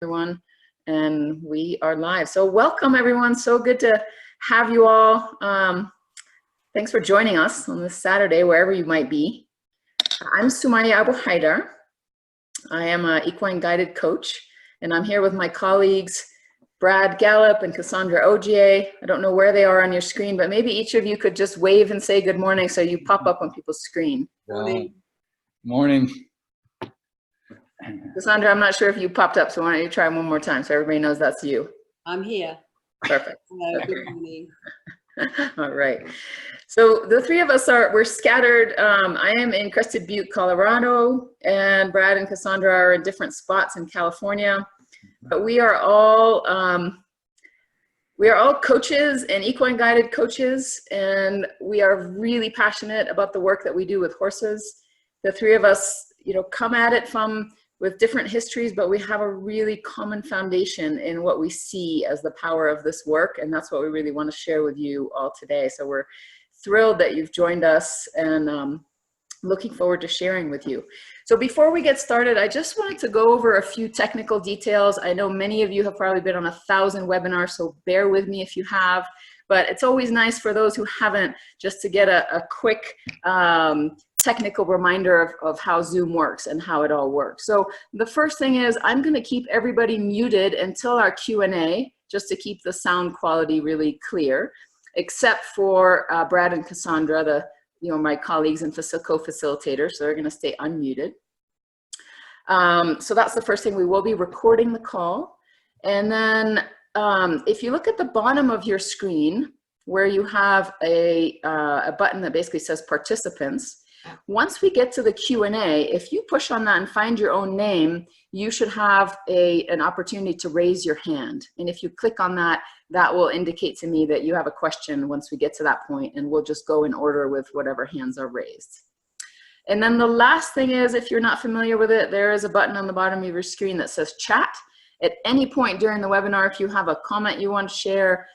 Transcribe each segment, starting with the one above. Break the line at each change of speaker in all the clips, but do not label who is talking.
everyone, and we are live. So welcome everyone. So good to have you all. Thanks for joining us on this Saturday, wherever you might be. I'm Sumaya Abuhaidar. I am an equine guided coach, and I'm here with my colleagues, Brad Gallup and Cassandra Ogier. I don't know where they are on your screen, but maybe each of you could just wave and say good morning so you pop up on people's screen.
Morning. Morning.
Cassandra, I'm not sure if you popped up, so why don't you try one more time so everybody knows that's you.
I'm here.
Perfect.
Hello, good morning.
All right. So the three of us we're scattered. I am in Crested Butte, Colorado, and Brad and Cassandra are in different spots in California. But we are all coaches and equine guided coaches, and we are really passionate about the work that we do with horses. The three of us, come at it with different histories, but we have a really common foundation in what we see as the power of this work, and that's what we really want to share with you all today. So we're thrilled that you've joined us, and looking forward to sharing with you. So before we get started, I just wanted to go over a few technical details. I know many of you have probably been on 1,000 webinars, so bear with me if you have, but it's always nice for those who haven't just to get a quick technical reminder of how Zoom works and how it all works. So the first thing is I'm going to keep everybody muted until our Q&A, just to keep the sound quality really clear, except for Brad and Cassandra, my colleagues and co-facilitators, so they're going to stay unmuted. So that's the first thing. We will be recording the call. And then if you look at the bottom of your screen where you have a button that basically says participants, once we get to the Q&A, if you push on that and find your own name, you should have an opportunity to raise your hand. And if you click on that, that will indicate to me that you have a question once we get to that point, and we'll just go in order with whatever hands are raised. And then the last thing is, if you're not familiar with it, there is a button on the bottom of your screen that says chat. At any point during the webinar, if you have a comment you want to share,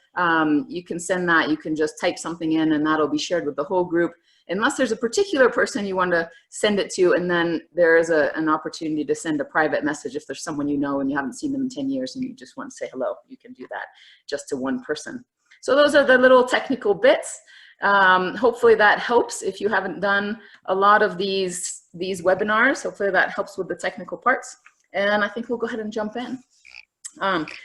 you can send that. You can just type something in, and that'll be shared with the whole group, unless there's a particular person you want to send it to, and then there is an opportunity to send a private message if there's someone you know and you haven't seen them in 10 years and you just want to say hello. You can do that just to one person. So those are the little technical bits. Hopefully that helps if you haven't done a lot of these webinars. Hopefully that helps with the technical parts. And I think we'll go ahead and jump in.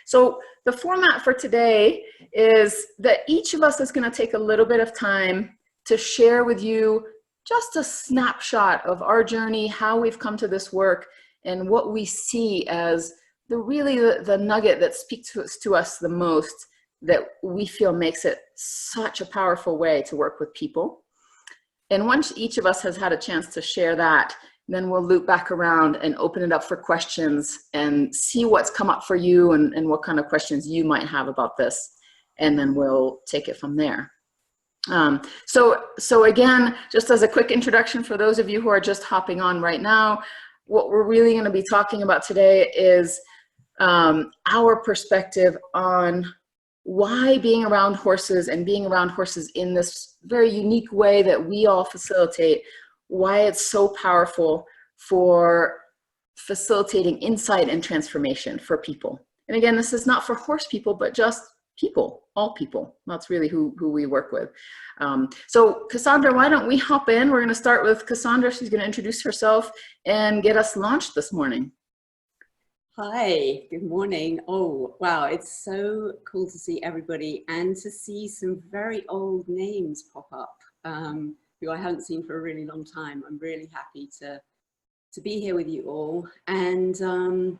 So the format for today is that each of us is going to take a little bit of time to share with you just a snapshot of our journey, how we've come to this work, and what we see as the nugget that speaks to us the most, that we feel makes it such a powerful way to work with people. And once each of us has had a chance to share that, then we'll loop back around and open it up for questions and see what's come up for you and what kind of questions you might have about this. And then we'll take it from there. So again, just as a quick introduction for those of you who are just hopping on right now, what we're really going to be talking about today is our perspective on why being around horses and being around horses in this very unique way that we all facilitate, why it's so powerful for facilitating insight and transformation for people. And again, this is not for horse people, but just people, all people. That's really who we work with. So Cassandra, why don't we hop in? We're going to start with Cassandra. She's going to introduce herself and get us launched this morning.
Hi, good morning. Oh, wow. It's so cool to see everybody and to see some very old names pop up, who I haven't seen for a really long time. I'm really happy to be here with you all. And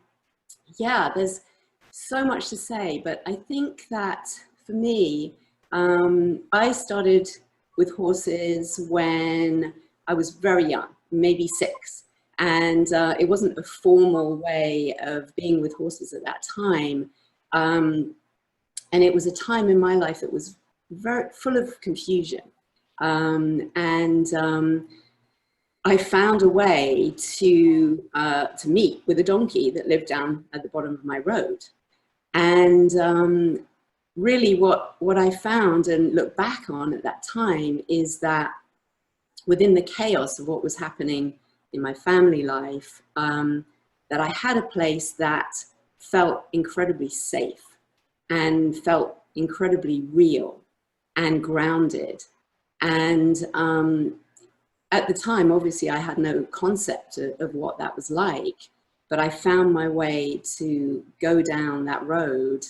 yeah, there's so much to say, but I think that for me, I started with horses when I was very young, maybe 6. And it wasn't a formal way of being with horses at that time. And it was a time in my life that was very full of confusion. I found a way to meet with a donkey that lived down at the bottom of my road. And really what I found and look back on at that time is that within the chaos of what was happening in my family life, that I had a place that felt incredibly safe and felt incredibly real and grounded. And at the time, obviously, I had no concept of what that was like, but I found my way to go down that road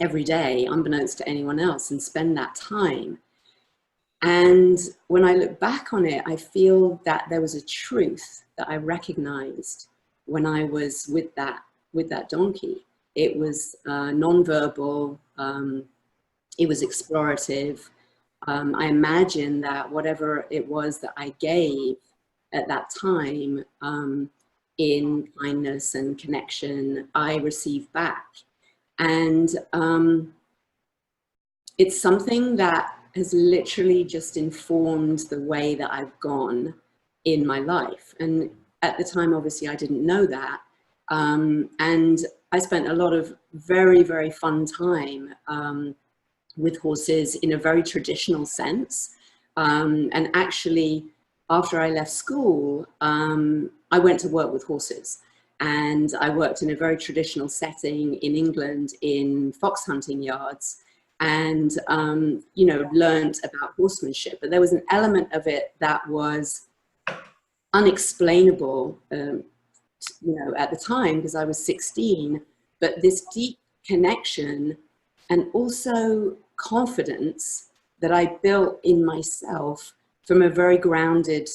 every day, unbeknownst to anyone else, and spend that time. And when I look back on it, I feel that there was a truth that I recognized when I was with that donkey. It was nonverbal, it was explorative. I imagine that whatever it was that I gave at that time in kindness and connection, I received back. And it's something that has literally just informed the way that I've gone in my life. And at the time, obviously, I didn't know that. And I spent a lot of very, very fun time with horses in a very traditional sense. And actually, after I left school, I went to work with horses. And I worked in a very traditional setting in England in fox hunting yards, and you know, learned about horsemanship. But there was an element of it that was unexplainable, you know, at the time, because I was 16. But this deep connection and also confidence that I built in myself from a very grounded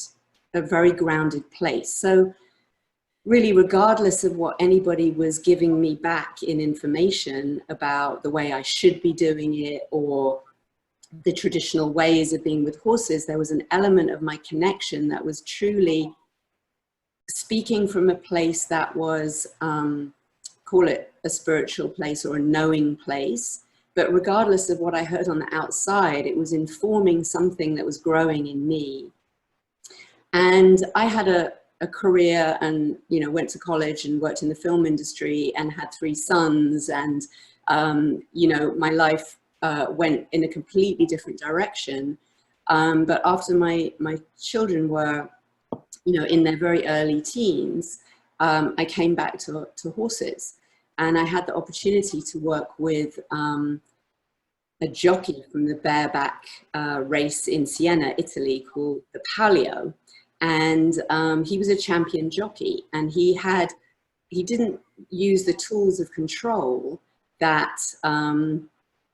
place. So really, regardless of what anybody was giving me back in information about the way I should be doing it or the traditional ways of being with horses, there was an element of my connection that was truly speaking from a place that was, call it a spiritual place or a knowing place. But regardless of what I heard on the outside, it was informing something that was growing in me. And I had a career and, you know, went to college and worked in the film industry and had 3 sons. And, you know, my life went in a completely different direction. But after my children were, you know, in their very early teens, I came back to horses. And I had the opportunity to work with a jockey from the bareback race in Siena, Italy, called the Palio. And he was a champion jockey, and he didn't use the tools of control that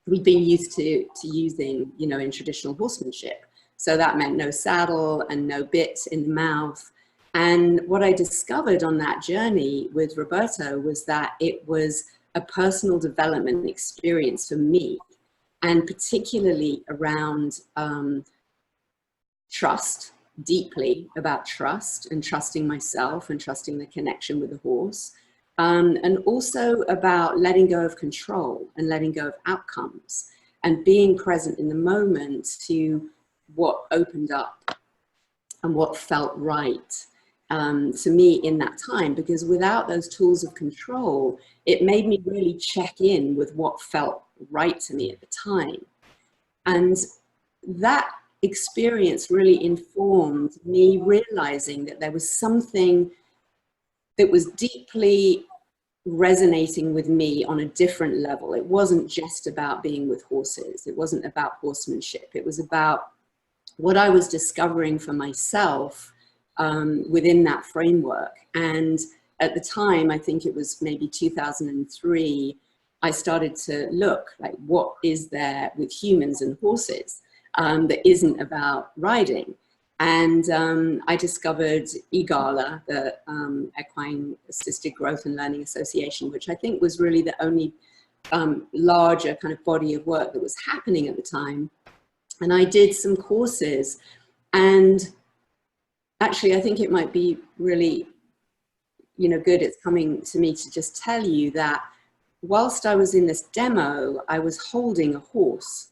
we'd been used to using, you know, in traditional horsemanship. So that meant no saddle and no bit in the mouth. And what I discovered on that journey with Roberto was that it was a personal development experience for me, and particularly around trust, deeply about trust and trusting myself and trusting the connection with the horse, and also about letting go of control and letting go of outcomes and being present in the moment to what opened up and what felt right to me in that time. Because without those tools of control, it made me really check in with what felt right to me at the time. And that experience really informed me realizing that there was something that was deeply resonating with me on a different level. It wasn't just about being with horses. It wasn't about horsemanship. It was about what I was discovering for myself within that framework. And at the time, I think it was maybe 2003, I started to look like, what is there with humans and horses that isn't about riding? And I discovered EGALA, the Equine Assisted Growth and Learning Association, which I think was really the only larger kind of body of work that was happening at the time. And I did some courses, and actually I think it might be really, you know, good, it's coming to me to just tell you that whilst I was in this demo, I was holding a horse,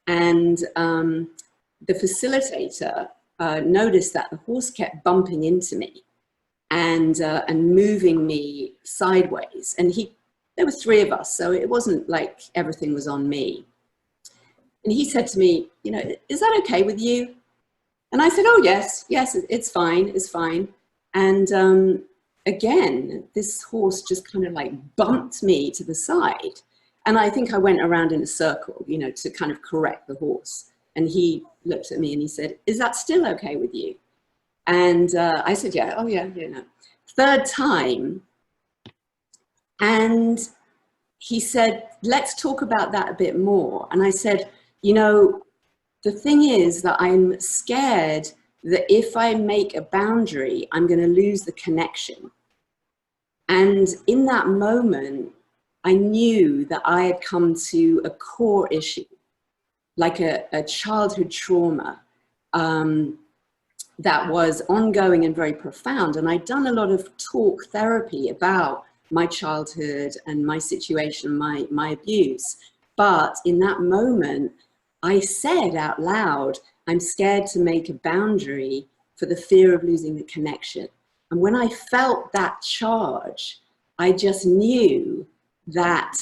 and the facilitator noticed that the horse kept bumping into me and moving me sideways. And there were 3 of us, so it wasn't like everything was on me. And he said to me, you know, is that okay with you? And I said, oh, yes, it's fine, it's fine. And again, this horse just kind of like bumped me to the side. And I think I went around in a circle, you know, to kind of correct the horse. And he looked at me and he said, "Is that still okay with you?" And I said, "Yeah, oh yeah, yeah, no." Third time, and he said, "Let's talk about that a bit more." And I said, "You know, the thing is that I'm scared that if I make a boundary, I'm going to lose the connection." And in that moment, I knew that I had come to a core issue, like a childhood trauma that was ongoing and very profound. And I'd done a lot of talk therapy about my childhood and my situation, my abuse. But in that moment, I said out loud, "I'm scared to make a boundary for the fear of losing the connection." And when I felt that charge, I just knew that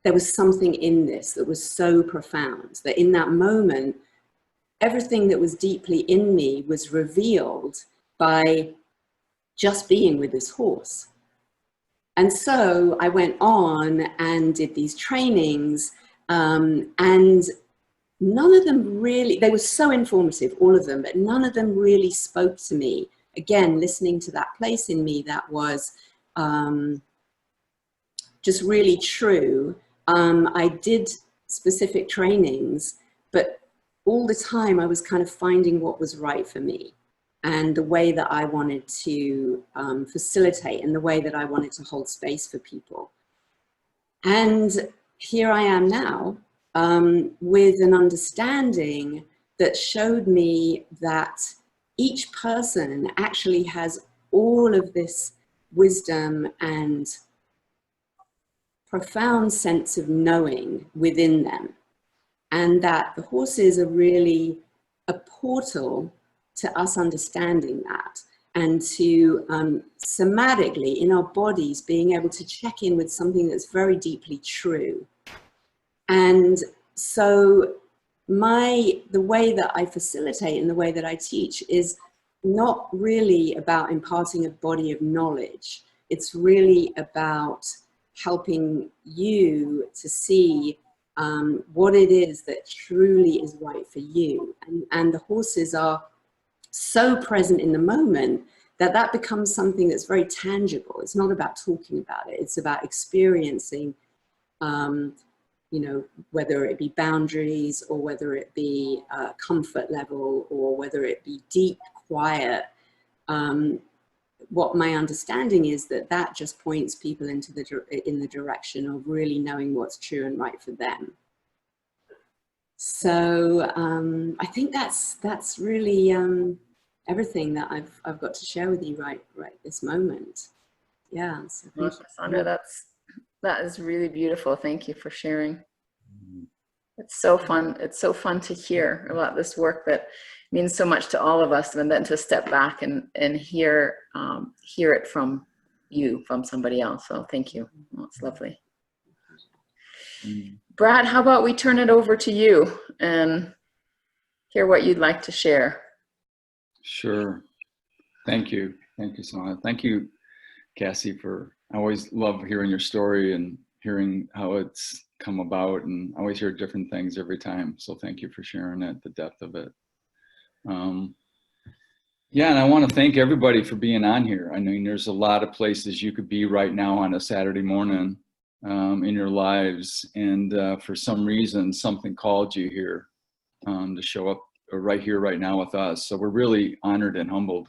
there was something in this that was so profound, that in that moment, everything that was deeply in me was revealed by just being with this horse. And so I went on and did these trainings, and none of them really, they were so informative, all of them, but none of them really spoke to me. Again, listening to that place in me that was just really true. I did specific trainings, but all the time I was kind of finding what was right for me and the way that I wanted to facilitate and the way that I wanted to hold space for people. And here I am now with an understanding that showed me that each person actually has all of this wisdom and profound sense of knowing within them, and that the horses are really a portal to us understanding that, and to somatically in our bodies being able to check in with something that's very deeply true. And so the way that I facilitate and the way that I teach is not really about imparting a body of knowledge. It's really about helping you to see what it is that truly is right for you. And the horses are so present in the moment that that becomes something that's very tangible. It's not about talking about it. It's about experiencing, you know, whether it be boundaries or whether it be comfort level or whether it be deep quiet. What my understanding is that that just points people in the direction of really knowing what's true and right for them. So I think that's really everything that I've got to share with you right this moment. Yeah. So
Well, Cassandra, that is really beautiful. Thank you for sharing. It's so fun. It's so fun to hear about this work that means so much to all of us, and then to step back and hear it from you, from somebody else. So thank you. Well, it's lovely. Brad, how about we turn it over to you and hear what you'd like to share?
Sure. Thank you. Thank you, Sumaya. Thank you, Cassie, I always love hearing your story and hearing how it's come about, and I always hear different things every time. So thank you for sharing it, the depth of it. Yeah, and I want to thank everybody for being on here. I mean, there's a lot of places you could be right now on a Saturday morning in your lives, and for some reason, something called you here to show up right here, right now with us. So we're really honored and humbled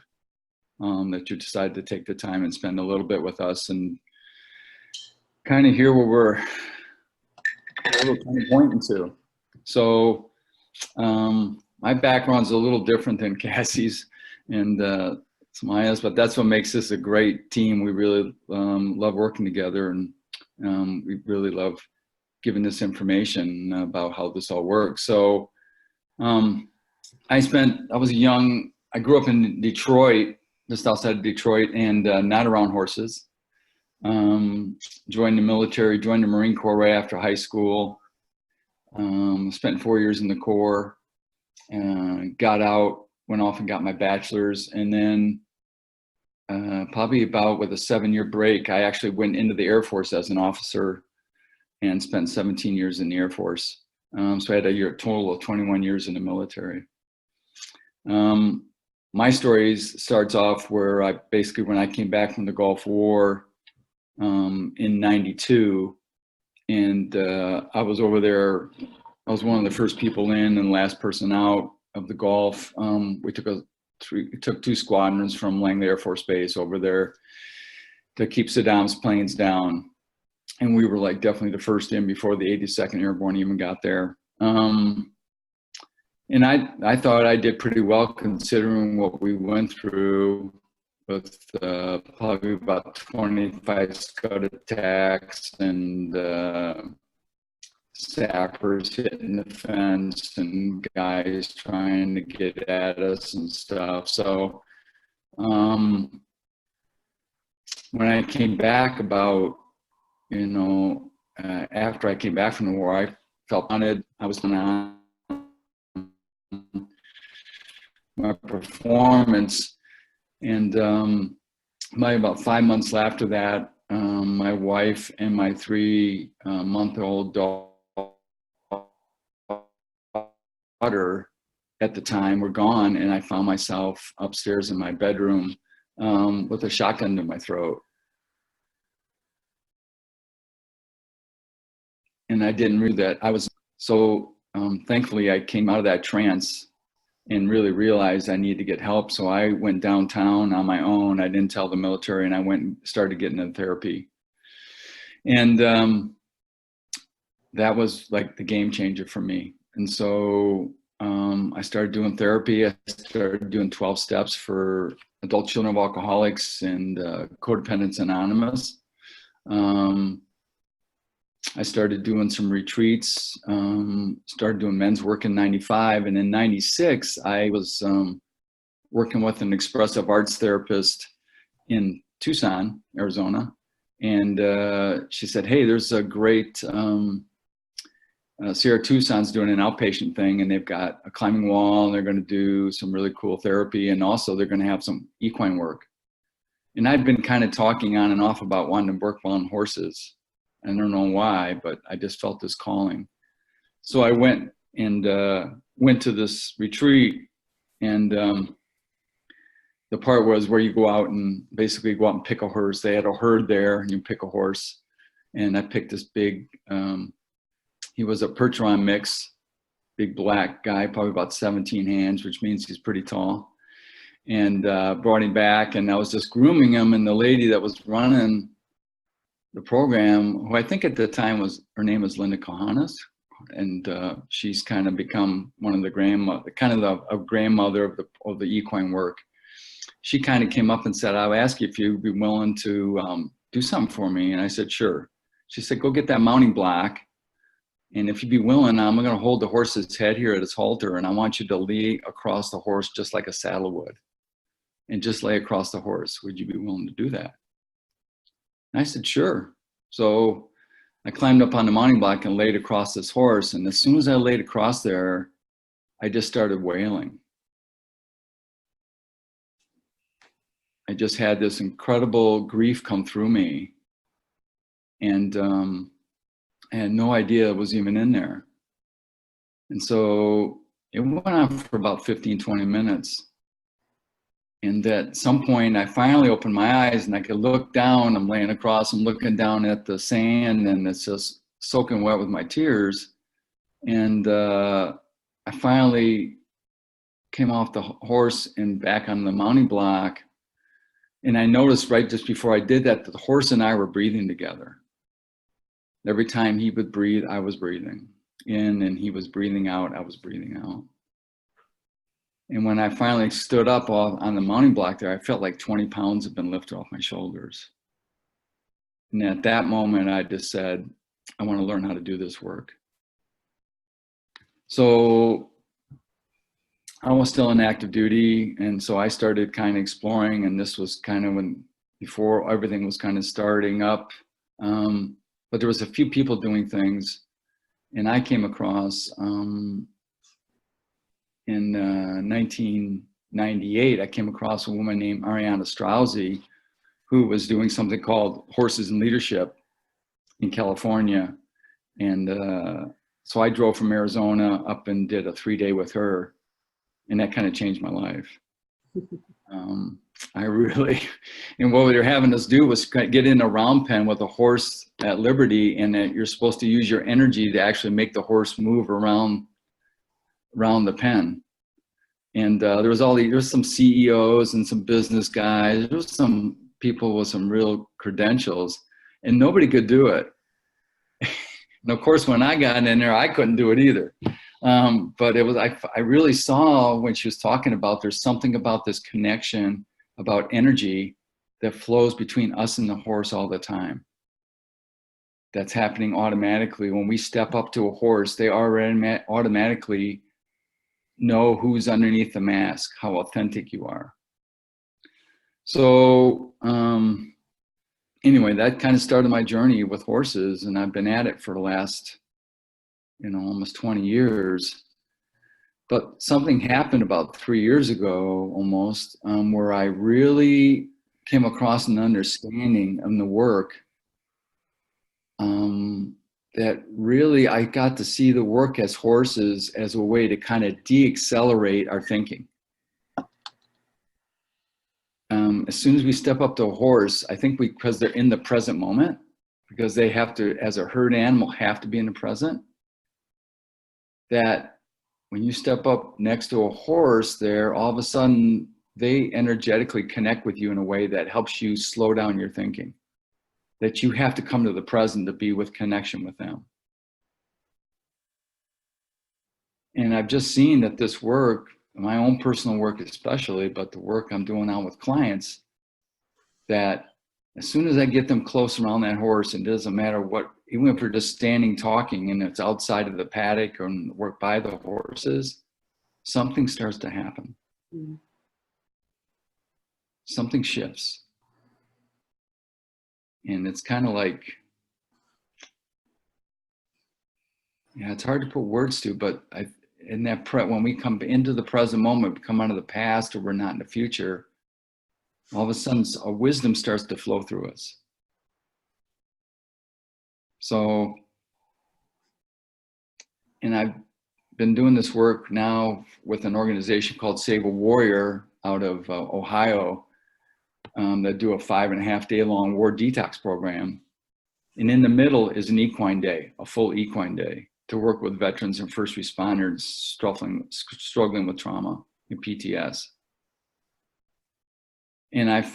that you decided to take the time and spend a little bit with us and kind of hear what we're kind of pointing to. So my background's a little different than Cassie's and Sumaya's, but that's what makes this a great team. We really love working together, and we really love giving this information about how this all works. So I grew up in Detroit, just outside of Detroit, and not around horses. Joined the military, joined the Marine Corps right after high school. Spent 4 years in the Corps, got out, went off and got my bachelor's, and then probably about with a 7-year break, I actually went into the Air Force as an officer and spent 17 years in the Air Force. So I had a total of 21 years in the military. My story starts off where when I came back from the Gulf War in '92, and I was over there. I was one of the first people in and last person out of the Gulf. We took 2 squadrons from Langley Air Force Base over there to keep Saddam's planes down. And we were like definitely the first in before the 82nd Airborne even got there. And I thought I did pretty well considering what we went through with probably about 25 Scud attacks and sappers hitting the fence and guys trying to get at us and stuff. So when I came back after I came back from the war, I felt wanted. I was on my performance, and about 5 months after that, my wife and my 3-month-old daughter at the time were gone, and I found myself upstairs in my bedroom with a shotgun to my throat. And I didn't read that. Thankfully I came out of that trance and really realized I needed to get help. So I went downtown on my own. I didn't tell the military, and I went and started getting into therapy. And that was like the game changer for me. And so I started doing therapy. I started doing 12 steps for adult children of alcoholics and Codependents Anonymous. I started doing some retreats, started doing men's work in '95. And in '96, I was working with an expressive arts therapist in Tucson, Arizona. And she said, hey, there's a great, Sierra Tucson's doing an outpatient thing, and they've got a climbing wall, and they're going to do some really cool therapy. And also they're going to have some equine work. And I'd been kind of talking on and off about wanting to work on horses. I don't know why, but I just felt this calling. So I went to this retreat, and the part was where you go out and basically go out and pick a horse. They had a herd there, and you pick a horse. And I picked this big, he was a Percheron mix, big black guy, probably about 17 hands, which means he's pretty tall. And brought him back, and I was just grooming him, and the lady that was running the program, who I think at the time her name was Linda Kohanas, and she's kind of become one of the grandmother of the equine work. She kind of came up and said, I'll ask you if you'd be willing to do something for me. And I said, sure. She said, go get that mounting block. And if you'd be willing, I'm going to hold the horse's head here at its halter, and I want you to lay across the horse just like a saddle would. And just lay across the horse. Would you be willing to do that? And I said, sure. So I climbed up on the mounting block and laid across this horse. And as soon as I laid across there, I just started wailing. I just had this incredible grief come through me. And I had no idea it was even in there. And so it went on for about 15, 20 minutes. And at some point, I finally opened my eyes, and I could look down. I'm laying across, I'm looking down at the sand, and it's just soaking wet with my tears. And I finally came off the horse and back on the mounting block. And I noticed right just before I did that the horse and I were breathing together. Every time he would breathe, I was breathing in, and he was breathing out, I was breathing out. And when I finally stood up on the mounting block there, I felt like 20 pounds had been lifted off my shoulders. And at that moment, I just said, I want to learn how to do this work. So I was still in active duty. And so I started kind of exploring, and this was kind of before everything was kind of starting up. But there was a few people doing things, and I came across, in 98, I came across a woman named Ariana Strauzy, who was doing something called Horses in Leadership in California. And so I drove from Arizona up and did a 3-day with her, and that kind of changed my life. I really, and what they were having us do was get in a round pen with a horse at liberty, and that you're supposed to use your energy to actually make the horse move around the pen. And there was some CEOs and some business guys. There was some people with some real credentials, and nobody could do it. And of course, when I got in there, I couldn't do it either. But it was, I really saw when she was talking about, there's something about this connection, about energy that flows between us and the horse all the time. That's happening automatically. When we step up to a horse, they already automatically know who's underneath the mask, how authentic you are. So anyway, that kind of started my journey with horses, and I've been at it for the last, almost 20 years. But something happened about 3 years ago almost, where I really came across an understanding of the work, that really I got to see the work as horses as a way to kind of de-accelerate our thinking. As soon as we step up to a horse, I think because they're in the present moment, because they have to, as a herd animal, have to be in the present, that when you step up next to a horse there, all of a sudden they energetically connect with you in a way that helps you slow down your thinking, that you have to come to the present to be with connection with them. And I've just seen that this work, my own personal work especially, but the work I'm doing now with clients, that as soon as I get them close around that horse, it doesn't matter what, even if we're just standing talking and it's outside of the paddock or work by the horses, something starts to happen. Mm. Something shifts. And it's kind of like, it's hard to put words to, but when we come into the present moment, we come out of the past, or we're not in the future, all of a sudden a wisdom starts to flow through us. So, and I've been doing this work now with an organization called Save a Warrior out of Ohio, that do a 5.5-day long war detox program. And in the middle is an equine day, a full equine day, to work with veterans and first responders struggling with trauma and PTS. And I've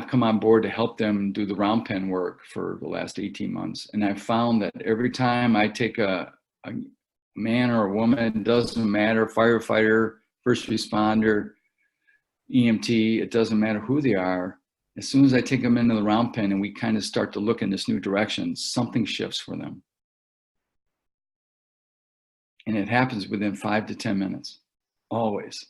come on board to help them do the round pen work for the last 18 months. And I've found that every time I take a man or a woman, it doesn't matter, firefighter, first responder, EMT, it doesn't matter who they are, as soon as I take them into the round pen and we kind of start to look in this new direction, something shifts for them. And it happens within 5 to 10 minutes, always.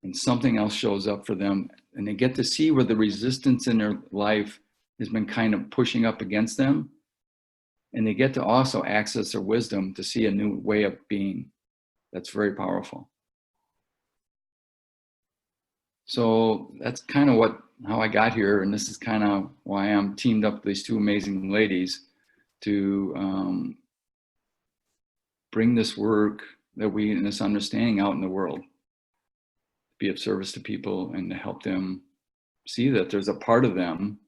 And something else shows up for them, and they get to see where the resistance in their life has been kind of pushing up against them. And they get to also access their wisdom to see a new way of being. That's very powerful. So that's kind of how I got here. And this is kind of why I'm teamed up with these two amazing ladies to bring this work and this understanding out in the world. Be of service to people and to help them see that there's a part of them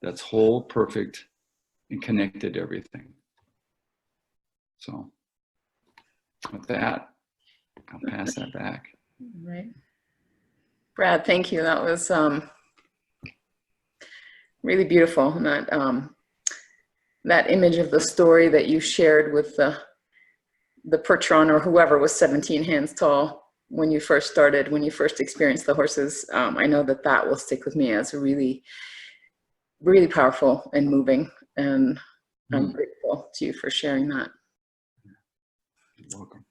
that's whole, perfect, and connected to everything. So with that, I'll pass that back.
Right. Brad, thank you. That was really beautiful. And that image of the story that you shared with the Percheron or whoever was 17 hands tall when you first started, when you first experienced the horses, I know that will stick with me as really, really powerful and moving. And I'm grateful to you for sharing that.
You're welcome.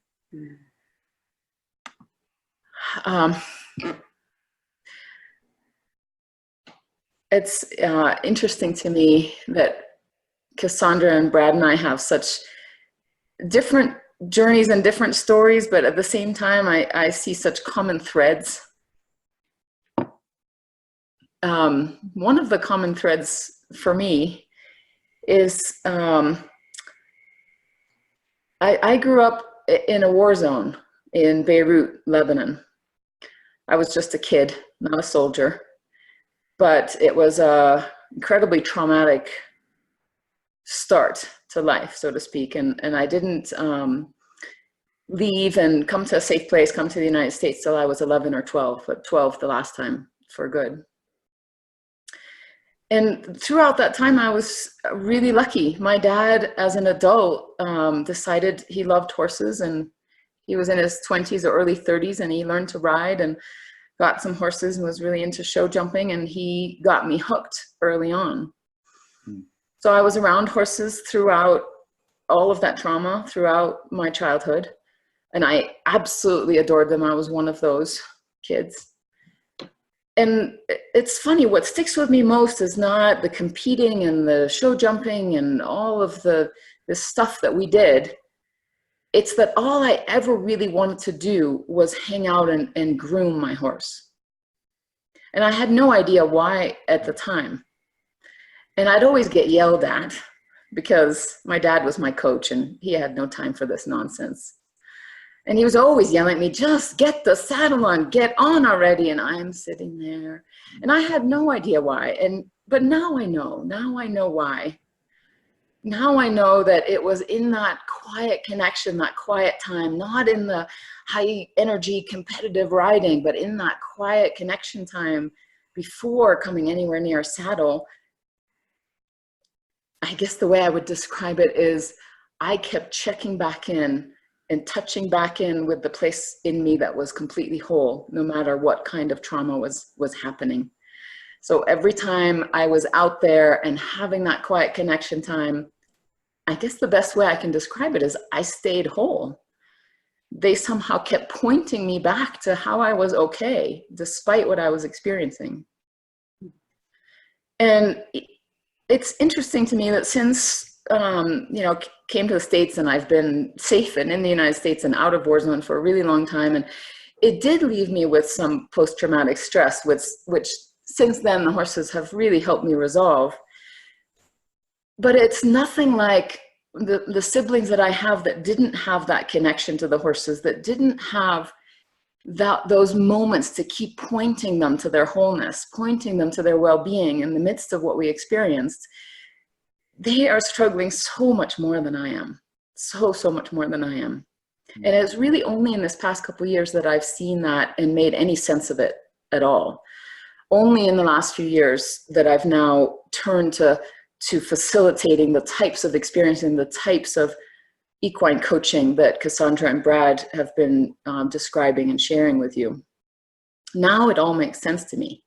It's interesting to me that Cassandra and Brad and I have such different journeys and different stories, but at the same time, I see such common threads. One of the common threads for me is I grew up in a war zone in Beirut, Lebanon. I was just a kid, not a soldier, but it was a incredibly traumatic start to life, so to speak. And I didn't leave and come to a safe place, come to the United States till I was 11 or 12, but 12 the last time for good. And throughout that time, I was really lucky. My dad, as an adult, decided he loved horses, and he was in his 20s or early 30s, and he learned to ride and got some horses and was really into show jumping, and he got me hooked early on. So I was around horses throughout all of that trauma, throughout my childhood, and I absolutely adored them. I was one of those kids. And it's funny, what sticks with me most is not the competing and the show jumping and all of the stuff that we did. It's that all I ever really wanted to do was hang out and groom my horse. And I had no idea why at the time. And I'd always get yelled at because my dad was my coach and he had no time for this nonsense. And he was always yelling at me, just get the saddle on, get on already. And I'm sitting there and I had no idea why. But now I know why. Now I know that it was in that quiet connection, that quiet time, not in the high energy competitive riding, but in that quiet connection time before coming anywhere near a saddle. I guess the way I would describe it is I kept checking back in and touching back in with the place in me that was completely whole, no matter what kind of trauma was happening. So every time I was out there and having that quiet connection time, I guess the best way I can describe it is I stayed whole. They somehow kept pointing me back to how I was okay, despite what I was experiencing. And it's interesting to me that since came to the States, and I've been safe and in the United States and out of war zone for a really long time. And it did leave me with some post-traumatic stress, which since then the horses have really helped me resolve. But it's nothing like the siblings that I have that didn't have that connection to the horses, that didn't have those moments to keep pointing them to their wholeness, pointing them to their well-being in the midst of what we experienced. They are struggling so much more than I am, so much more than I am. And it's really only in this past couple of years that I've seen that and made any sense of it at all. Only in the last few years that I've now turned to facilitating the types of experiencing, the types of equine coaching that Cassandra and Brad have been describing and sharing with you. Now it all makes sense to me.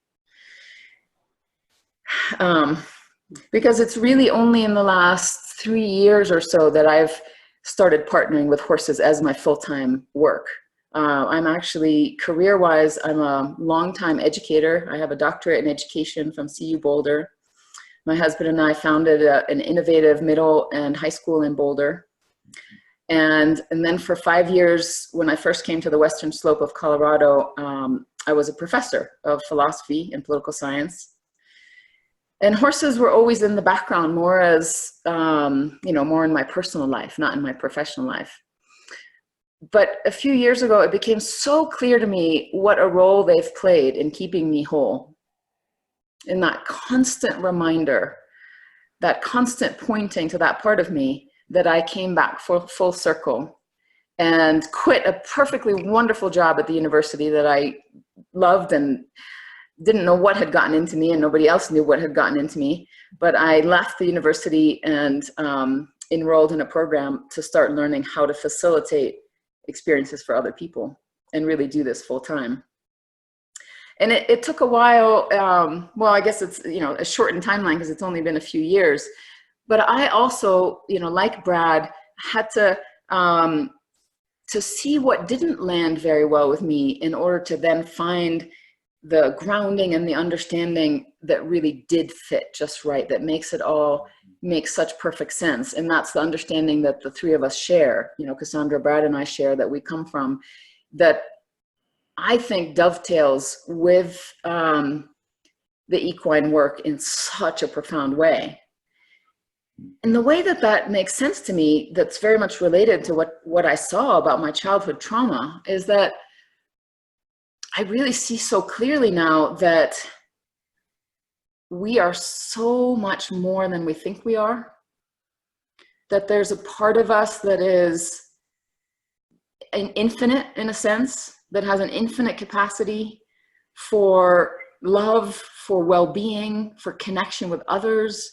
Because it's really only in the last 3 years or so that I've started partnering with horses as my full-time work. I'm actually, career-wise, I'm a long-time educator. I have a doctorate in education from CU Boulder. My husband and I founded an innovative middle and high school in Boulder. And then for 5 years, when I first came to the western slope of Colorado, I was a professor of philosophy and political science. And horses were always in the background, more as, more in my personal life, not in my professional life. But a few years ago, it became so clear to me what a role they've played in keeping me whole. In that constant reminder, that constant pointing to that part of me, that I came back full circle and quit a perfectly wonderful job at the university that I loved and didn't know what had gotten into me, and nobody else knew what had gotten into me. But I left the university and enrolled in a program to start learning how to facilitate experiences for other people and really do this full time. And it took a while. Well, I guess it's, a shortened timeline because it's only been a few years. But I also, like Brad, had to see what didn't land very well with me in order to then find the grounding and the understanding that really did fit just right, that makes it all makes such perfect sense. And that's the understanding that the three of us share, you know, Cassandra, Brad, and I share, that we come from, that I think dovetails with the equine work in such a profound way. And the way that that makes sense to me, that's very much related to what I saw about my childhood trauma, is that I really see so clearly now that we are so much more than we think we are. That there's a part of us that is an infinite, in a sense, that has an infinite capacity for love, for well-being, for connection with others,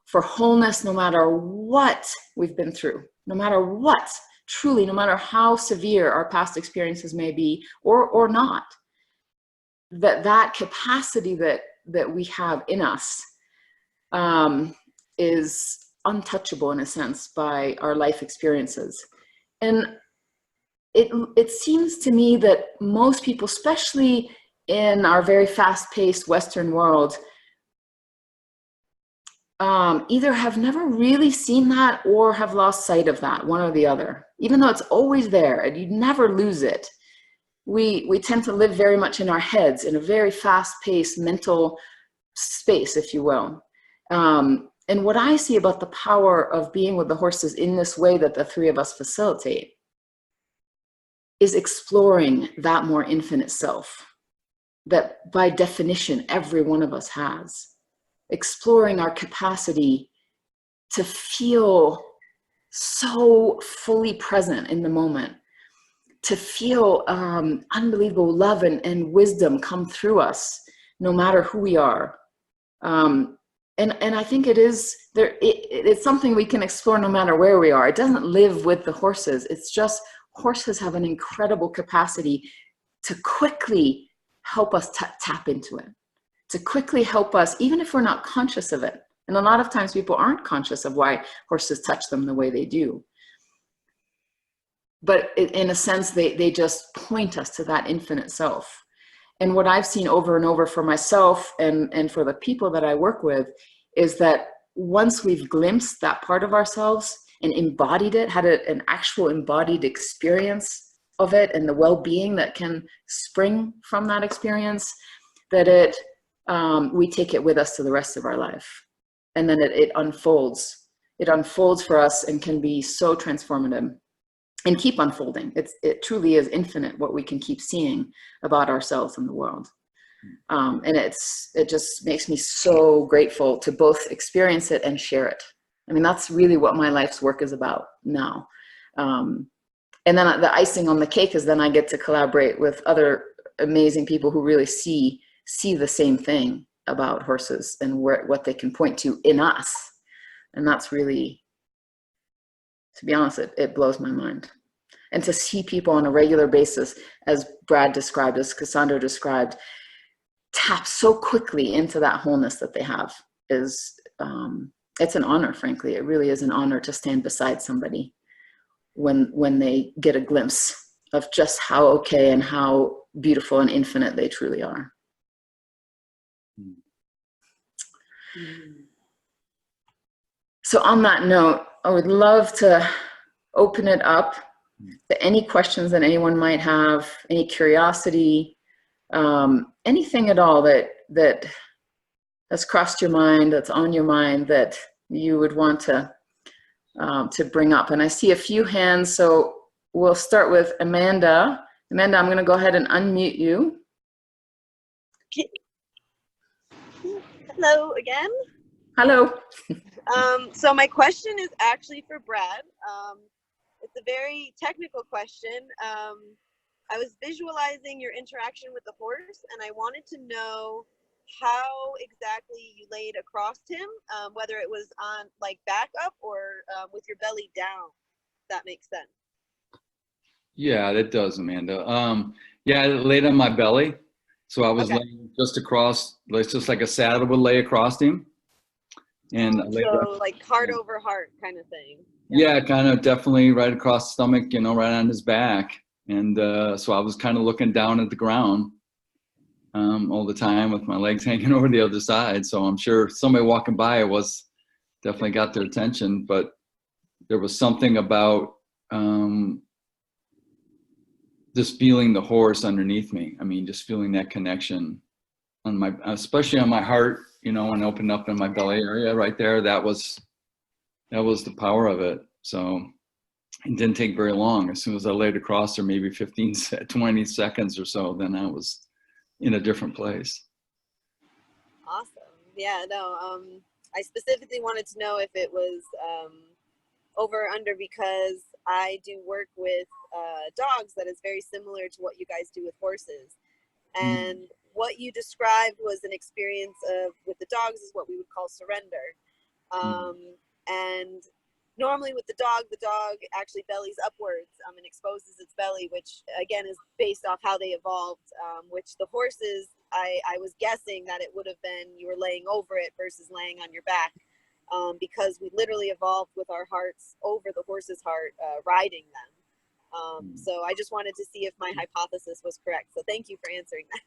for wholeness, no matter what we've been through, no matter what, truly, no matter how severe our past experiences may be, or not. That capacity that we have in us is untouchable, in a sense, by our life experiences. And it seems to me that most people, especially in our very fast-paced Western world, either have never really seen that or have lost sight of that, one or the other. Even though it's always there and you never lose it, we tend to live very much in our heads, in a very fast-paced mental space, if you will. And what I see about the power of being with the horses in this way that the three of us facilitate is exploring that more infinite self that by definition every one of us has. Exploring our capacity to feel so fully present in the moment, to feel unbelievable love and wisdom come through us, no matter who we are. And I think it's something we can explore no matter where we are. It doesn't live with the horses. It's just horses have an incredible capacity to quickly help us tap into it, to quickly help us, even if we're not conscious of it. And a lot of times people aren't conscious of why horses touch them the way they do. But in a sense, they just point us to that infinite self. And what I've seen over and over for myself and for the people that I work with is that once we've glimpsed that part of ourselves and embodied it, had an actual embodied experience of it and the well-being that can spring from that experience, that we take it with us to the rest of our life. And then it unfolds. It unfolds for us and can be so transformative and keep unfolding. It truly is infinite what we can keep seeing about ourselves and the world. And it just makes me so grateful to both experience it and share it. I mean, that's really what my life's work is about now. And then the icing on the cake is then I get to collaborate with other amazing people who really see the same thing about horses and what they can point to in us. And that's really, to be honest, it blows my mind. And to see people on a regular basis, as Brad described, as Cassandra described, tap so quickly into that wholeness that they have is, it's an honor, frankly. It really is an honor to stand beside somebody when they get a glimpse of just how okay and how beautiful and infinite they truly are. So on that note, I would love to open it up to any questions that anyone might have, any curiosity, anything at all that has crossed your mind, that's on your mind that you would want to bring up. And I see a few hands, so we'll start with Amanda. Amanda, I'm going to go ahead and unmute you.
Hello again.
Hello.
So my question is actually for Brad. It's a very technical question. I was visualizing your interaction with the horse, and I wanted to know how exactly you laid across him, whether it was on like back up or with your belly down, if that makes sense.
Yeah, that does, Amanda. Yeah, I laid on my belly. So I was laying just across, just like a saddle would lay across him. And
so like heart over heart kind of thing.
Yeah, kind of definitely right across the stomach, right on his back. And so I was kind of looking down at the ground all the time with my legs hanging over the other side. So I'm sure somebody walking by was definitely got their attention, but there was something about just feeling the horse underneath me. I mean, just feeling that connection on my, especially on my heart, you know, and opened up in my belly area right there. That was the power of it. So it didn't take very long. As soon as I laid across there, maybe 15, 20 seconds or so, then I was in a different place.
Awesome. Yeah, no, I specifically wanted to know if it was over or under, because I do work with dogs that is very similar to what you guys do with horses. And what you described was an experience of, with the dogs, is what we would call surrender. And normally with the dog actually bellies upwards and exposes its belly, which again is based off how they evolved, which the horses, I was guessing that it would have been you were laying over it versus laying on your back, because we literally evolved with our hearts over the horse's heart, riding them. So I just wanted to see if my hypothesis was correct. So thank you for answering that.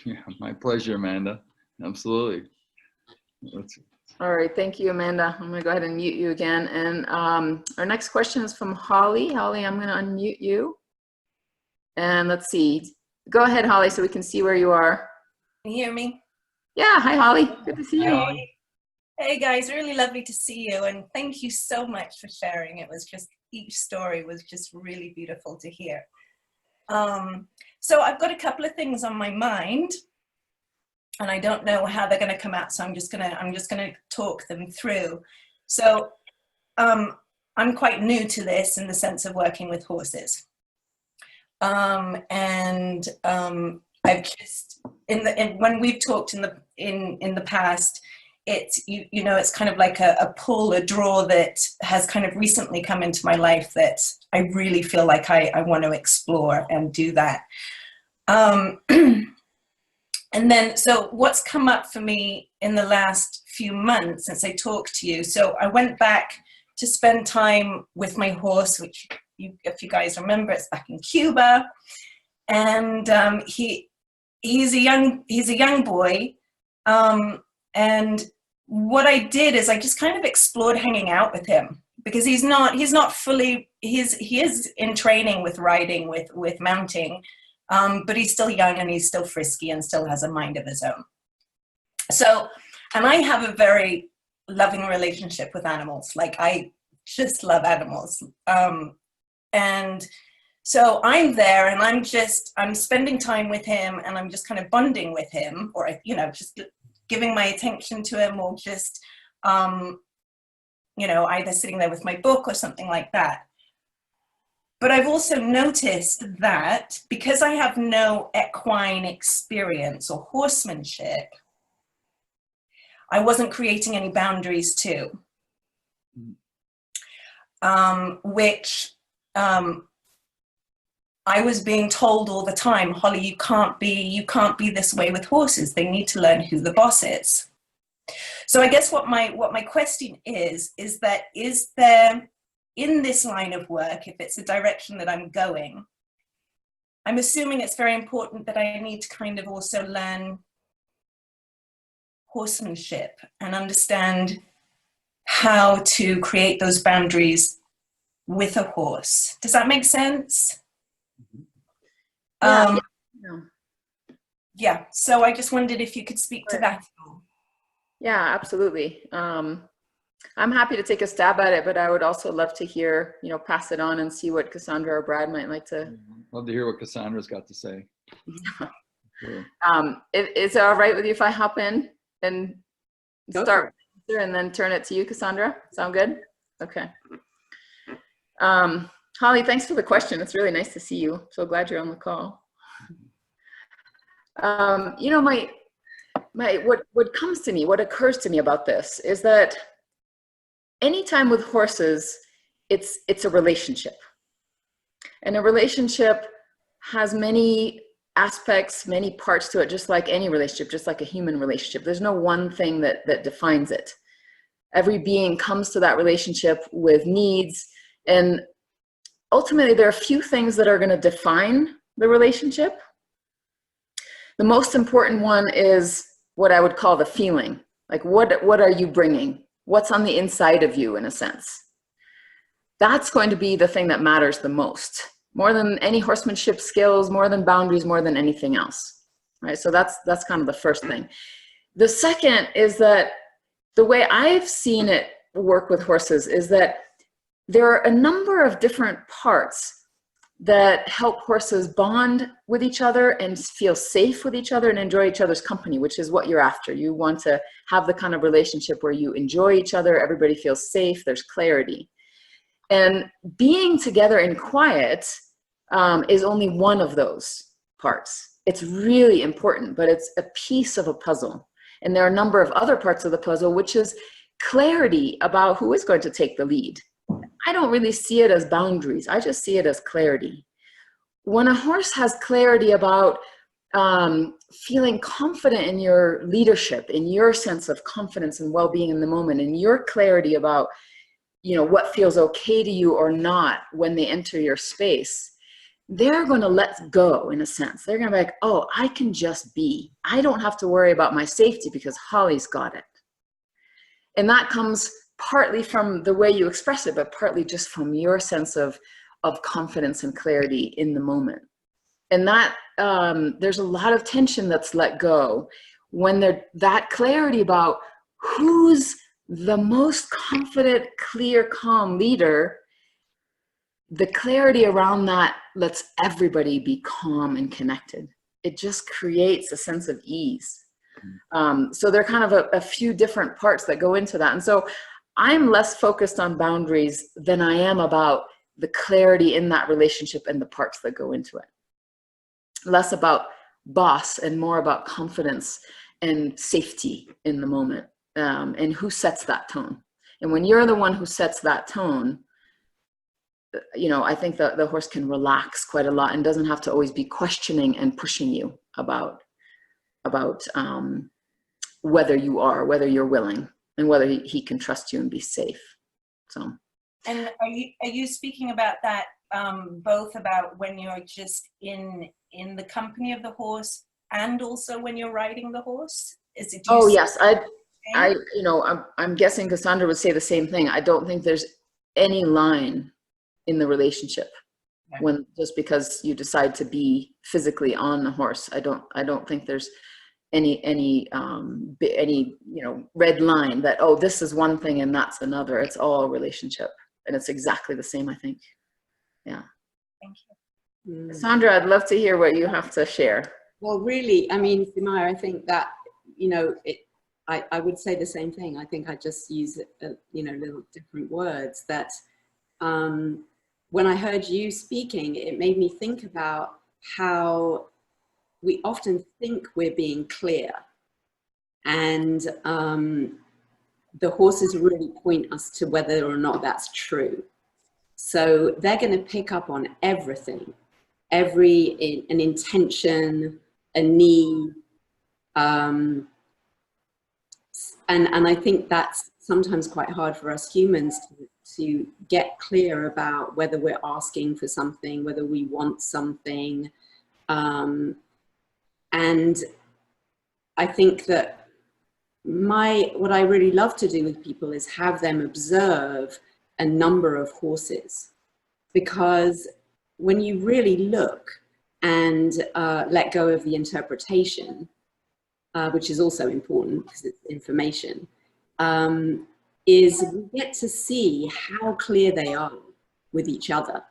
Yeah, my pleasure, Amanda. Absolutely.
All right, thank you, Amanda. I'm gonna go ahead and mute you again. And our next question is from Holly. Holly, I'm gonna unmute you. And let's see. Go ahead, Holly, so we can see where you are.
Can you hear me?
Yeah, hi, Holly. Good to see you.
Hey. Hey guys, really lovely to see you, and thank you so much for sharing. It was just, each story was just really beautiful to hear. So I've got a couple of things on my mind, and I don't know how they're going to come out, so I'm just gonna talk them through. So I'm quite new to this in the sense of working with horses, and I've just when we've talked in the past, it's you know, it's kind of like a pull, a draw that has kind of recently come into my life that I really feel like I want to explore and do that. And then, so what's come up for me in the last few months since I talked to you, so I went back to spend time with my horse, which if you guys remember, it's back in Cuba, and he's a young boy, and what I did is I just kind of explored hanging out with him, because he is in training with riding, with mounting, but he's still young and he's still frisky and still has a mind of his own. So, and I have a very loving relationship with animals. Like, I just love animals. And so I'm there and I'm spending time with him, and I'm just kind of bonding with him, or, you know, just giving my attention to him, or just, you know, either sitting there with my book or something like that. But I've also noticed that because I have no equine experience or horsemanship, I wasn't creating any boundaries too, which I was being told all the time, Holly, you can't be this way with horses. They need to learn who the boss is. So I guess what my question is there, in this line of work, if it's a direction that I'm going, I'm assuming it's very important that I need to kind of also learn horsemanship and understand how to create those boundaries with a horse. Does that make sense?
Yeah.
Yeah, so I just wondered if you could speak to that.
Yeah, absolutely. I'm happy to take a stab at it, but I would also love to hear, you know, pass it on and see what Cassandra or Brad might like to.
Love to hear what Cassandra's got to say. Sure.
Is it all right with you if I hop in and start and then turn it to you, Cassandra? Sound good? Okay. Holly, thanks for the question. It's really nice to see you. So glad you're on the call. You know, what comes to me, what occurs to me about this is that anytime with horses, it's a relationship. And a relationship has many aspects, many parts to it, just like any relationship, just like a human relationship. There's no one thing that defines it. Every being comes to that relationship with needs, and ultimately there are a few things that are going to define the relationship. The most important one is what I would call the feeling. Like, what are you bringing? what's on the inside of you, in a sense. That's going to be the thing that matters the most, more than any horsemanship skills, more than boundaries, more than anything else, right? So that's kind of the first thing. The second is that the way I've seen it work with horses is that there are a number of different parts that help horses bond with each other and feel safe with each other and enjoy each other's company, which is what you're after. You want to have the kind of relationship where you enjoy each other, everybody feels safe, there's clarity. And being together in quiet is only one of those parts. It's really important, but it's a piece of a puzzle. And there are a number of other parts of the puzzle, which is clarity about who is going to take the lead. I don't really see it as boundaries. I just see it as clarity. When a horse has clarity about feeling confident in your leadership, in your sense of confidence and well-being in the moment, and your clarity about, you know, what feels okay to you or not when they enter your space, they're going to let go, in a sense. They're going to be like, oh, I can just be. I don't have to worry about my safety because Holly's got it. And that comes partly from the way you express it, but partly just from your sense of confidence and clarity in the moment. And that there's a lot of tension that's let go when that clarity about who's the most confident, clear, calm leader. The clarity around that lets everybody be calm and connected. It just creates a sense of ease. So there are kind of a few different parts that go into that. And so I'm less focused on boundaries than I am about the clarity in that relationship and the parts that go into it. Less about boss and more about confidence and safety in the moment, and who sets that tone. And when you're the one who sets that tone, you know, I think that the horse can relax quite a lot and doesn't have to always be questioning and pushing you about whether you're willing and whether he can trust you and be safe. So.
And are you speaking about that both about when you're just in the company of the horse and also when you're riding the horse? Is it?
Oh yes, I'm guessing Cassandra would say the same thing. I don't think there's any line in the relationship when just because you decide to be physically on the horse. I don't think there's any red line that, oh, this is one thing and that's another. It's all relationship, and it's exactly the same, I think. Yeah.
Thank you.
Cassandra, I'd love to hear what you have to share.
Well, really, I mean, Sumaya, I think that, you know, I would say the same thing. I think I just use, little different words. That when I heard you speaking, it made me think about how we often think we're being clear, and the horses really point us to whether or not that's true. So they're going to pick up on everything, an intention, a need, and I think that's sometimes quite hard for us humans to get clear about whether we're asking for something, whether we want something. And I think that what I really love to do with people is have them observe a number of horses, because when you really look and let go of the interpretation, which is also important because it's information, is we get to see how clear they are with each other,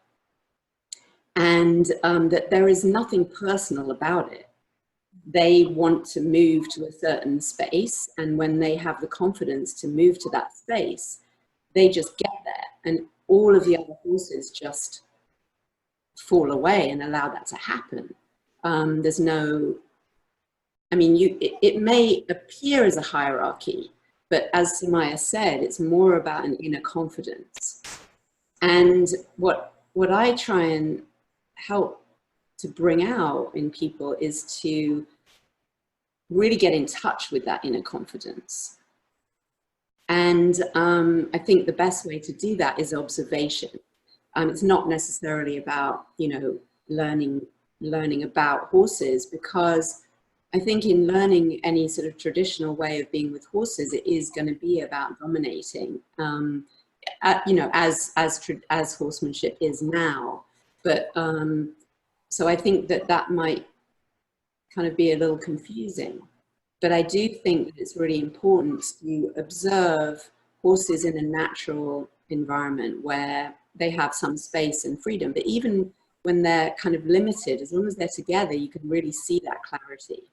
and that there is nothing personal about it. They want to move to a certain space, and when they have the confidence to move to that space, they just get there, and all of the other horses just fall away and allow that to happen. There's no, I mean, it may appear as a hierarchy, but as Sumaya said, it's more about an inner confidence. And what I try and help to bring out in people is to really get in touch with that inner confidence. And I think the best way to do that is observation. It's not necessarily about, learning about horses, because I think in learning any sort of traditional way of being with horses, it is going to be about dominating, you know, as horsemanship is now. But so I think that that might kind of be a little confusing. But I do think that it's really important to observe horses in a natural environment where they have some space and freedom. But even when they're kind of limited, as long as they're together, you can really see that clarity.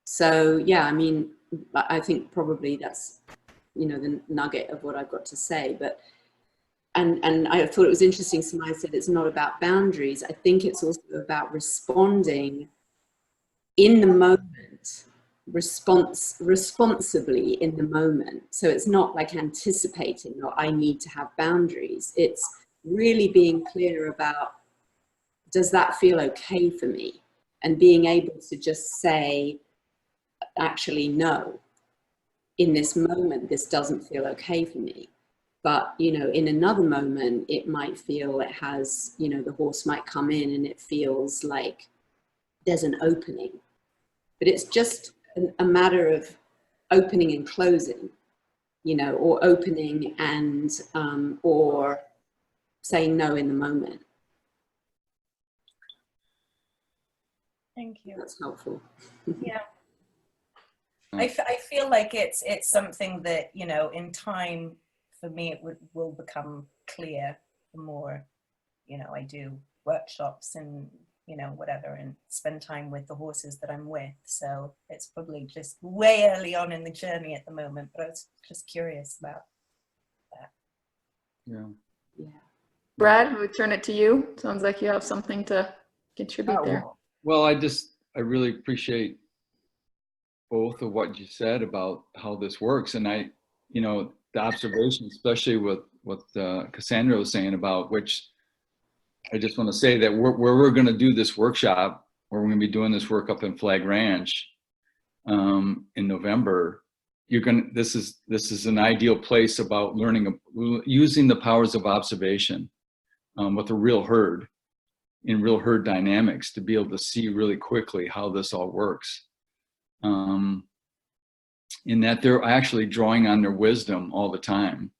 So yeah, I mean, I think probably that's, you know, the nugget of what I've got to say. But and I thought it was interesting, Sumaya said it's not about boundaries. I think it's also about responding in the moment, responsibly in the moment. So it's not like anticipating, or I need to have boundaries. It's really being clear about, does that feel okay for me? And being able to just say, actually, no, in this moment, this doesn't feel okay for me. But, you know, in another moment, it might feel it has, you know, the horse might come in and it feels like there's an opening. But it's just a matter of opening and closing, you know, or opening and, or saying no in the moment.
Thank you.
That's helpful.
Yeah. I feel like it's something that, you know, in time, for me, it will become clear the more, you know, I do workshops and, you know, whatever, and spend time with the horses that I'm with. So it's probably just way early on in the journey at the moment, but I was just curious about that.
Yeah.
Yeah.
Brad, we turn it to you. Sounds like you have something to contribute there.
Well, I really appreciate both of what you said about how this works. And you know, the observation, especially with what Cassandra was saying about, which I just want to say that where we're going to do this workshop, where we're going to be doing this work up in Flag Ranch in November, this is an ideal place about learning, using the powers of observation with a real herd, in real herd dynamics, to be able to see really quickly how this all works. In that they're actually drawing on their wisdom all the time,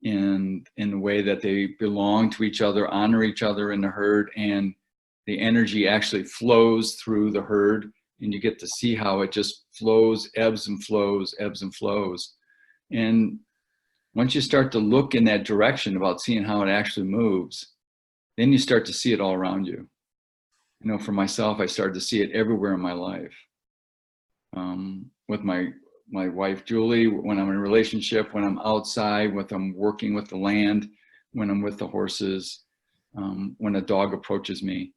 and in the way that they belong to each other, honor each other in the herd, and the energy actually flows through the herd, and you get to see how it just flows, ebbs and flows, ebbs and flows. And once you start to look in that direction about seeing how it actually moves, then you start to see it all around you. You know, for myself, I started to see it everywhere in my life. With my wife, Julie, when I'm in a relationship, when I'm outside, when I'm working with the land, when I'm with the horses, when a dog approaches me,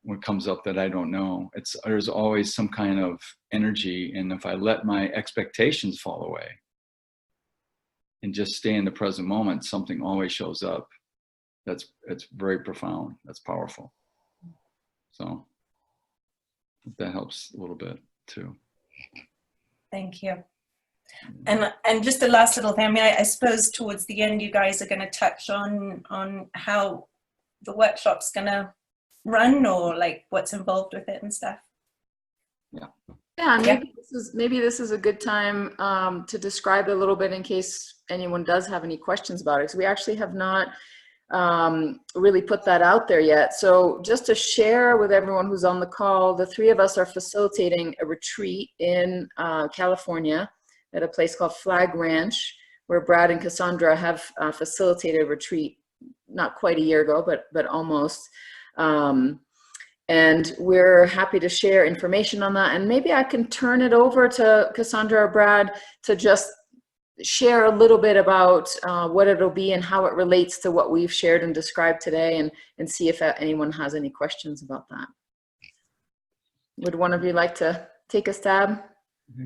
what comes up that I don't know, there's always some kind of energy. And if I let my expectations fall away and just stay in the present moment, something always shows up. It's very profound. That's powerful. So that helps a little bit too.
Thank you. And just a last little thing. I mean, I suppose towards the end, you guys are going to touch on how the workshop's going to run, or like what's involved with it and stuff.
Yeah.
Yeah. Maybe this is a good time to describe it a little bit in case anyone does have any questions about it, because we actually have not really put that out there yet. So just to share with everyone who's on the call, the three of us are facilitating a retreat in California at a place called Flag Ranch, where Brad and Cassandra have facilitated a retreat not quite a year ago, but almost. And we're happy to share information on that. And maybe I can turn it over to Cassandra or Brad to just share a little bit about what it'll be and how it relates to what we've shared and described today, and see if anyone has any questions about that. Would one of you like to take a stab?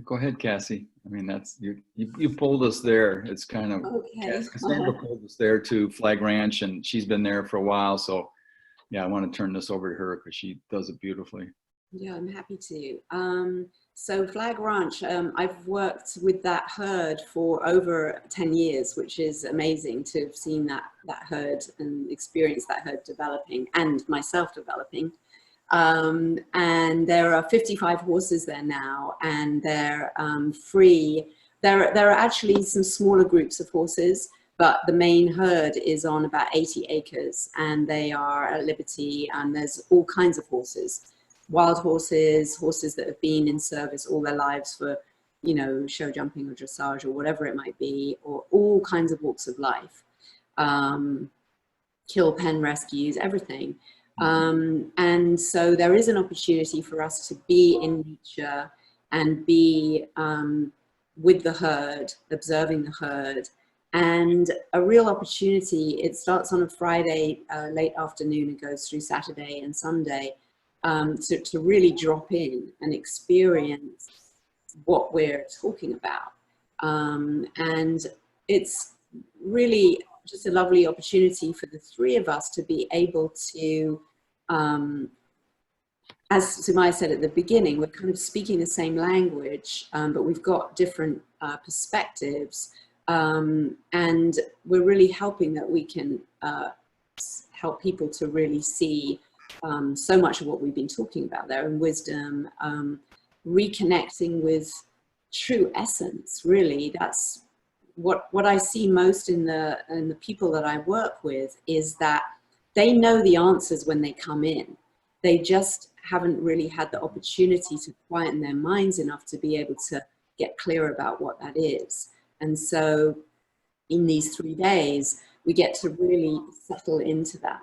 Go ahead, Cassie. I mean, that's you pulled us there. It's kind of,
okay.
Cassandra pulled us there to Flag Ranch, and she's been there for a while. So yeah, I want to turn this over to her because she does it beautifully.
Yeah, I'm happy to. So Flag Ranch, I've worked with that herd for over 10 years, which is amazing to have seen that herd and experience that herd developing, and myself developing. And there are 55 horses there now, and they're free. There are actually some smaller groups of horses, but the main herd is on about 80 acres, and they are at liberty, and there's all kinds of horses. Wild horses, horses that have been in service all their lives for, you know, show jumping or dressage or whatever it might be, or all kinds of walks of life. Kill pen rescues, everything. And so there is an opportunity for us to be in nature and be with the herd, observing the herd, and a real opportunity. It starts on a Friday late afternoon and goes through Saturday and Sunday, to really drop in and experience what we're talking about. And it's really just a lovely opportunity for the three of us to be able to, as Sumaya said at the beginning, we're kind of speaking the same language, but we've got different perspectives, and we're really hoping that we can help people to really see so much of what we've been talking about there, and wisdom, reconnecting with true essence. Really, that's what I see most in the people that I work with, is that they know the answers when they come in. They just haven't really had the opportunity to quieten their minds enough to be able to get clear about what that is. And so in these 3 days, we get to really settle into that,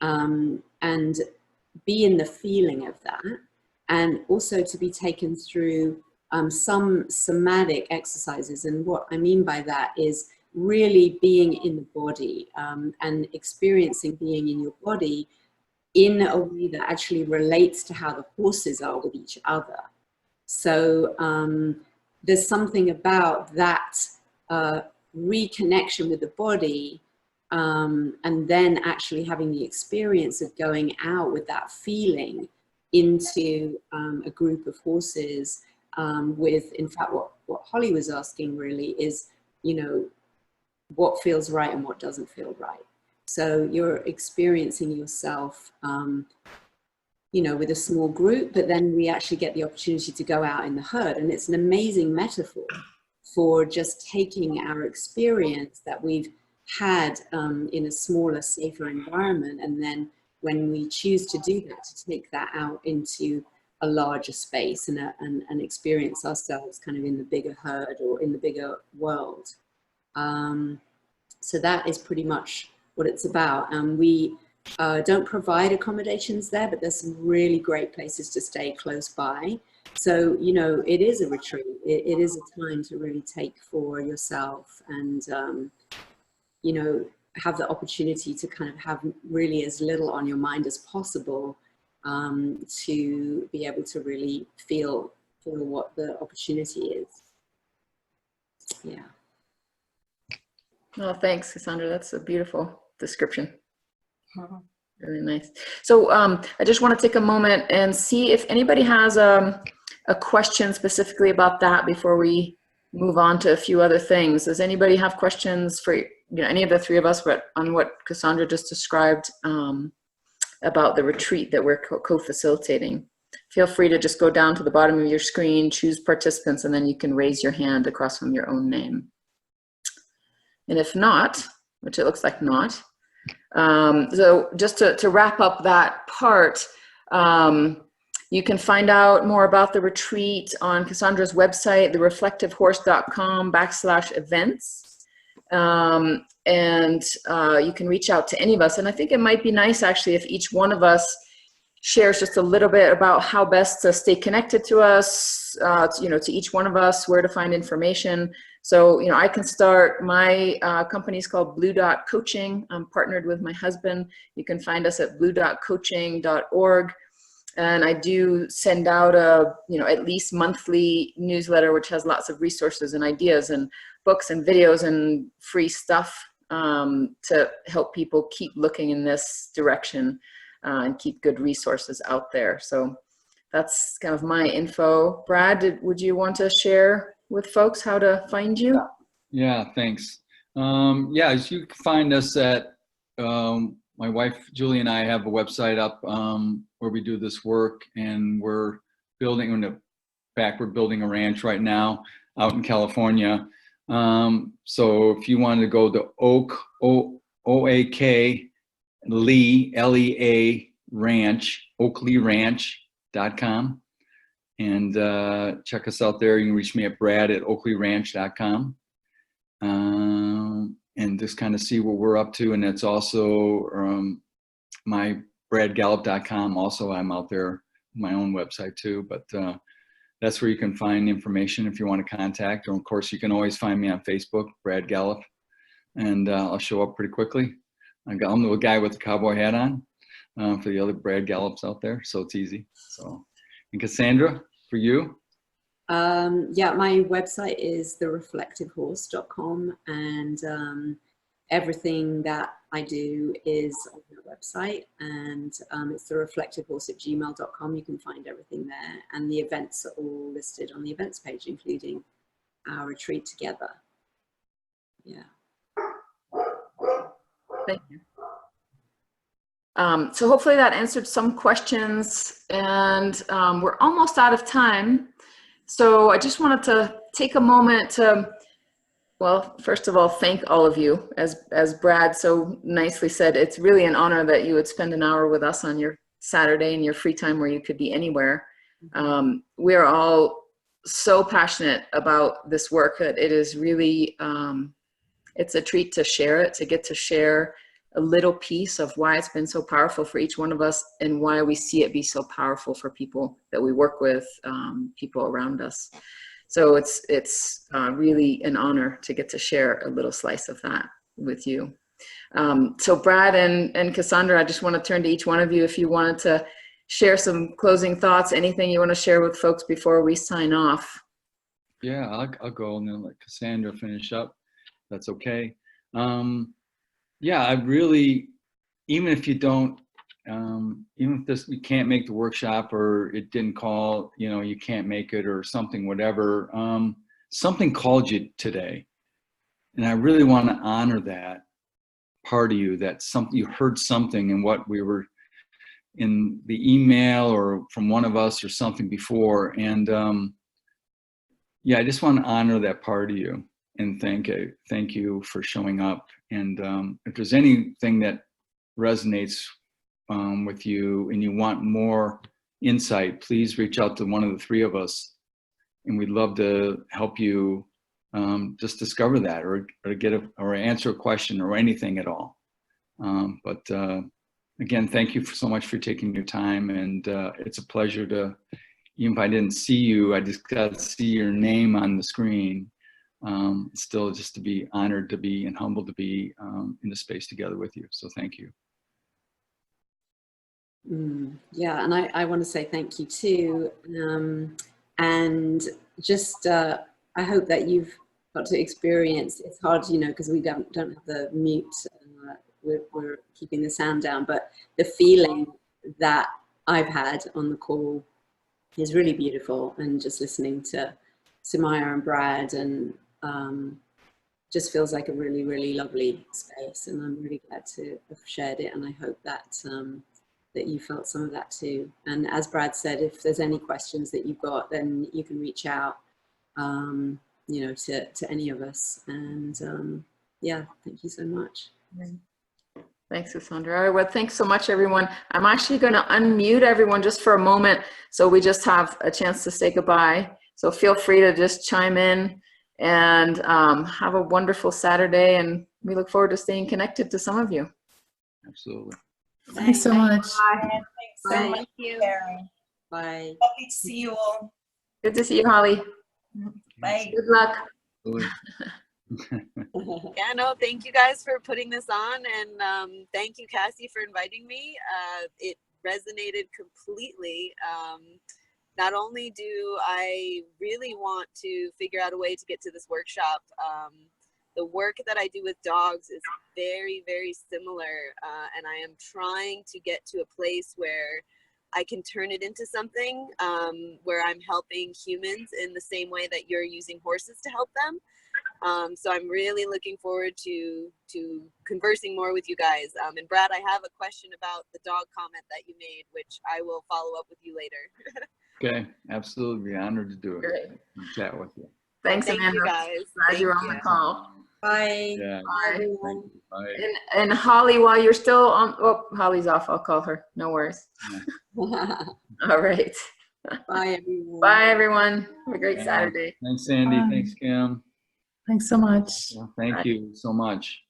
and be in the feeling of that, and also to be taken through some somatic exercises. And what I mean by that is really being in the body, and experiencing being in your body in a way that actually relates to how the horses are with each other. So there's something about that reconnection with the body, and then actually having the experience of going out with that feeling into a group of horses, with, in fact, what Holly was asking really is, you know, what feels right and what doesn't feel right. So you're experiencing yourself, you know, with a small group, but then we actually get the opportunity to go out in the herd. And it's an amazing metaphor for just taking our experience that we've had in a smaller, safer environment, and then when we choose to do that, to take that out into a larger space and experience ourselves kind of in the bigger herd or in the bigger world. So that is pretty much what it's about. And we don't provide accommodations there, but there's some really great places to stay close by. So, you know, it is a retreat. It is a time to really take for yourself, and, you know, have the opportunity to kind of have really as little on your mind as possible, to be able to really feel what the opportunity is. Yeah.
Oh, thanks, Cassandra. That's a beautiful description. Really nice. So I just want to take a moment and see if anybody has a question specifically about that before we move on to a few other things. Does anybody have questions for, you know, any of the three of us, but on what Cassandra just described about the retreat that we're co-facilitating? Feel free to just go down to the bottom of your screen, choose participants, and then you can raise your hand across from your own name. And if not, which it looks like not, so just to wrap up that part, you can find out more about the retreat on Cassandra's website, thereflectivehorse.com/events. And you can reach out to any of us. And I think it might be nice actually if each one of us shares just a little bit about how best to stay connected to us, you know, to each one of us, where to find information. So, you know, I can start. My company is called Blue Dot Coaching. I'm partnered with my husband. You can find us at bluedotcoaching.org. And I do send out a, you know, at least monthly newsletter, which has lots of resources and ideas and books and videos and free stuff to help people keep looking in this direction and keep good resources out there. So that's kind of my info. Brad, would you want to share with folks how to find you?
Yeah, thanks. Yeah, as you can find us at, my wife Julie and I have a website up where we do this work, and we're building, in fact, we're building a ranch right now out in California. So if you wanted to go to OAK Lee, L-E-A Ranch, oakleyranch.com, and check us out there. You can reach me at brad@oakleyranch.com, and just kind of see what we're up to. And it's also my bradgallup.com. Also, I'm out there, my own website too, but that's where you can find information if you want to contact. Or of course, you can always find me on Facebook, Brad Gallup, and I'll show up pretty quickly. I'm the guy with the cowboy hat on for the other Brad Gallups out there, so it's easy. So, and Cassandra, for you?
Yeah, my website is thereflectivehorse.com, and everything that I do is on the website, and it's thereflectivehorse@gmail.com. You can find everything there, and the events are all listed on the events page, including our retreat together. Yeah.
Thank you. So hopefully that answered some questions, and we're almost out of time. So I just wanted to take a moment to, well, first of all, thank all of you. As Brad so nicely said, it's really an honor that you would spend an hour with us on your Saturday in your free time where you could be anywhere. We're all so passionate about this work that it is really, it's a treat to share it, to get to share a little piece of why it's been so powerful for each one of us, and why we see it be so powerful for people that we work with, people around us. So it's really an honor to get to share a little slice of that with you. So Brad and Cassandra, I just want to turn to each one of you if you wanted to share some closing thoughts, anything you want to share with folks before we sign off.
Yeah, I'll go and then let Cassandra finish up. That's okay. Yeah, I really, even if you don't, even if you can't make the workshop, or it didn't call, you can't make it or something, whatever, something called you today. And I really want to honor that part of you, that something, you heard something in what we were in the email or from one of us or something before. And yeah, I just want to honor that part of you and thank you for showing up. And if there's anything that resonates with you and you want more insight, please reach out to one of the three of us, and we'd love to help you just discover that, or or answer a question or anything at all. But again, thank you so much for taking your time, and it's a pleasure to, even if I didn't see you, I just got to see your name on the screen. Still just to be honored to be and humbled to be in the space together with you. So thank you.
Yeah, and I want to say thank you too. And just, I hope that you've got to experience, it's hard, because we don't have the mute, we're keeping the sound down, but the feeling that I've had on the call is really beautiful. And just listening to Sumaya and Brad, and just feels like a really, really lovely space, and I'm really glad to have shared it, and I hope that that you felt some of that too. And as Brad said, if there's any questions that you've got, then you can reach out to any of us. And yeah, thank you so much.
Thanks, Cassandra. All right, well, thanks so much, everyone. I'm actually going to unmute everyone just for a moment, so we just have a chance to say goodbye. So feel free to just chime in, and have a wonderful Saturday, and we look forward to staying connected to some of you.
Absolutely.
Thanks so much.
Bye. Thanks so
Bye.
much,
Thank you.
Karen.
Bye.
Lovely to see you all.
Good to see you, Holly.
Bye.
Good luck.
Yeah, no, thank you guys for putting this on, and thank you, Cassie, for inviting me. It resonated completely. Not only do I really want to figure out a way to get to this workshop, the work that I do with dogs is very, very similar, and I am trying to get to a place where I can turn it into something where I'm helping humans in the same way that you're using horses to help them. So I'm really looking forward to conversing more with you guys. And Brad, I have a question about the dog comment that you made, which I will follow up with you later.
Okay, absolutely. Honored to do it.
Great.
Chat with you.
Thanks,
Thank
Amanda.
you guys.
Glad
Thank
you're on
you.
the call.
Bye.
Yeah.
Bye,
Bye.
everyone.
Bye.
And Holly, while you're still on, oh, Holly's off. I'll call her. No worries.
Bye,
All right.
everyone.
Bye, everyone. Have a great
Yeah.
Saturday.
Thanks, Sandy. Thanks, Kim.
Thanks so much.
Thank you so much.